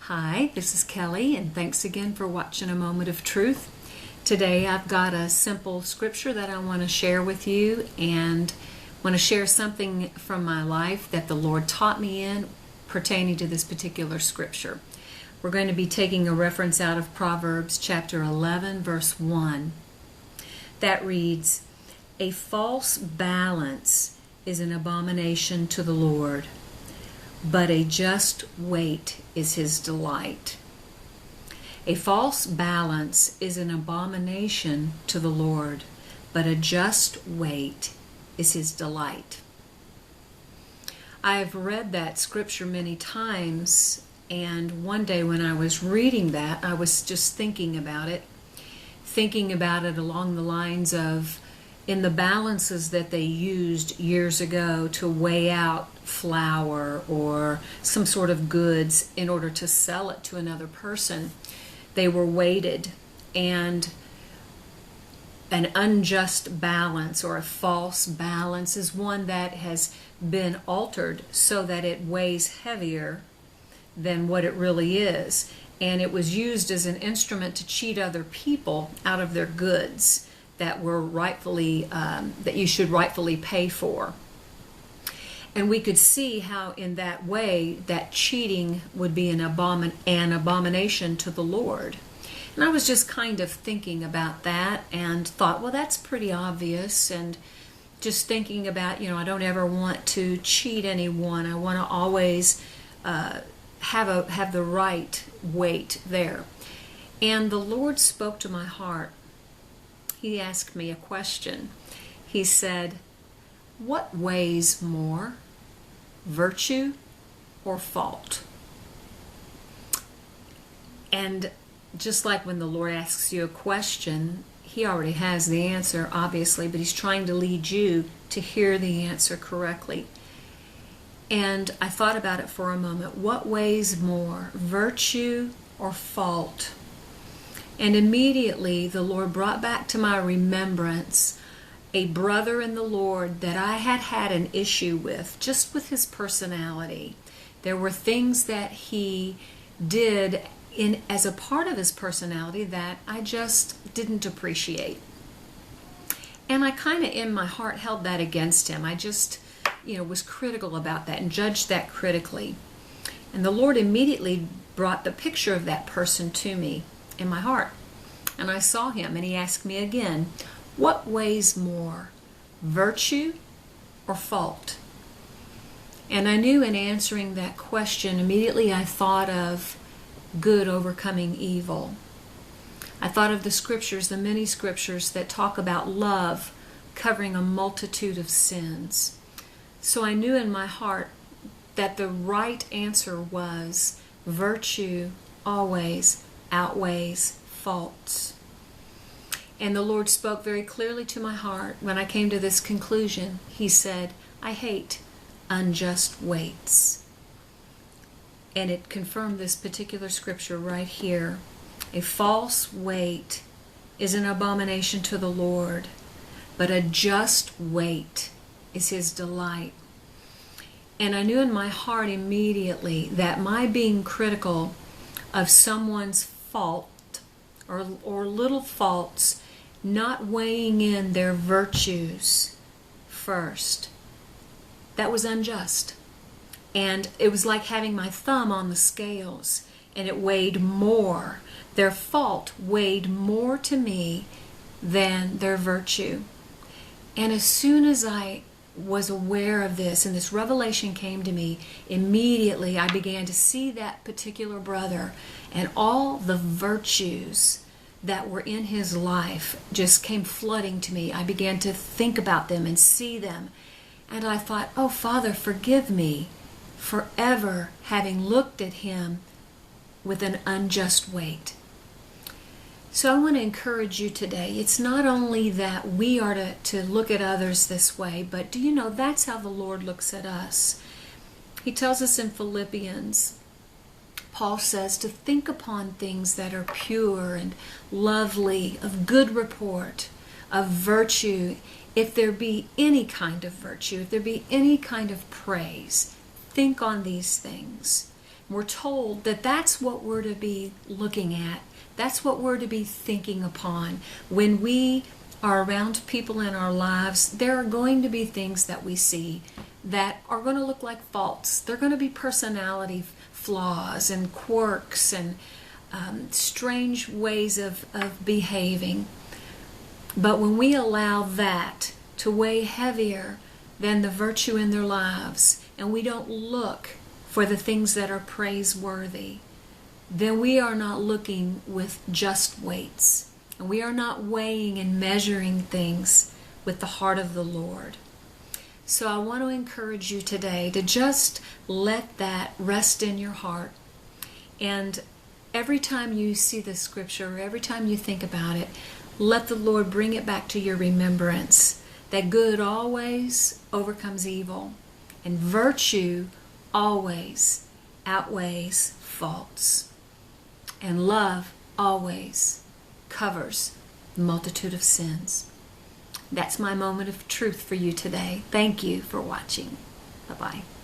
Hi, this is Kelly, and thanks again for watching A Moment of Truth. Today I've got a simple scripture that I want to share with you, and want to share something from my life that the Lord taught me in pertaining to this particular scripture. We're going to be taking a reference out of Proverbs chapter 11, verse 1. That reads, "A false balance is an abomination to the Lord, but a just weight is his delight." A false balance is an abomination to the Lord, but a just weight is his delight. I have read that scripture many times, and one day when I was reading that, I was just thinking about it along the lines of in the balances that they used years ago to weigh out flour or some sort of goods in order to sell it to another person. They were weighted, and an unjust balance or a false balance is one that has been altered so that it weighs heavier than what it really is. And it was used as an instrument to cheat other people out of their goods that were rightfully, that you should rightfully pay for. And we could see how in that way that cheating would be an abomination to the Lord. And I was just kind of thinking about that and thought, well, that's pretty obvious. And just thinking about, I don't ever want to cheat anyone. I want to always have the right weight there. And the Lord spoke to my heart. He asked me a question. He said, "What weighs more, virtue or fault?" And just like when the Lord asks you a question, he already has the answer, obviously, but he's trying to lead you to hear the answer correctly. And I thought about it for a moment. What weighs more, virtue or fault? And immediately the Lord brought back to my remembrance a brother in the Lord that I had had an issue with, just with his personality. There were things that he did as a part of his personality that I just didn't appreciate. And I kind of in my heart held that against him. I just, was critical about that and judged that critically. And the Lord immediately brought the picture of that person to me in my heart. And I saw him, and he asked me again, "What weighs more, virtue or fault?" And I knew in answering that question, immediately I thought of good overcoming evil. I thought of the scriptures, the many scriptures that talk about love covering a multitude of sins. So I knew in my heart that the right answer was virtue always outweighs faults. And the Lord spoke very clearly to my heart when I came to this conclusion. He said, "I hate unjust weights." And it confirmed this particular scripture right here. A false weight is an abomination to the Lord, but a just weight is his delight. And I knew in my heart immediately that my being critical of someone's fault or little faults, not weighing in their virtues first, that was unjust. And it was like having my thumb on the scales, and it weighed more. Their fault weighed more to me than their virtue. And as soon as I was aware of this and this revelation came to me, immediately I began to see that particular brother, and all the virtues that were in his life just came flooding to me. I began to think about them and see them. And I thought, "Oh, Father, forgive me for ever having looked at him with an unjust weight." So I want to encourage you today. It's not only that we are to look at others this way, but do you know that's how the Lord looks at us? He tells us in Philippians, Paul says to think upon things that are pure and lovely, of good report, of virtue. If there be any kind of virtue, if there be any kind of praise, think on these things. We're told that that's what we're to be looking at. That's what we're to be thinking upon. When we are around people in our lives, there are going to be things that we see that are going to look like faults. They're going to be personality flaws and quirks and strange ways of behaving. But when we allow that to weigh heavier than the virtue in their lives, and we don't look for the things that are praiseworthy, then we are not looking with just weights. And we are not weighing and measuring things with the heart of the Lord. So I want to encourage you today to just let that rest in your heart. And every time you see the scripture, or every time you think about it, let the Lord bring it back to your remembrance that good always overcomes evil, and virtue always outweighs faults, and love always covers the multitude of sins. That's my moment of truth for you today. Thank you for watching. Bye-bye.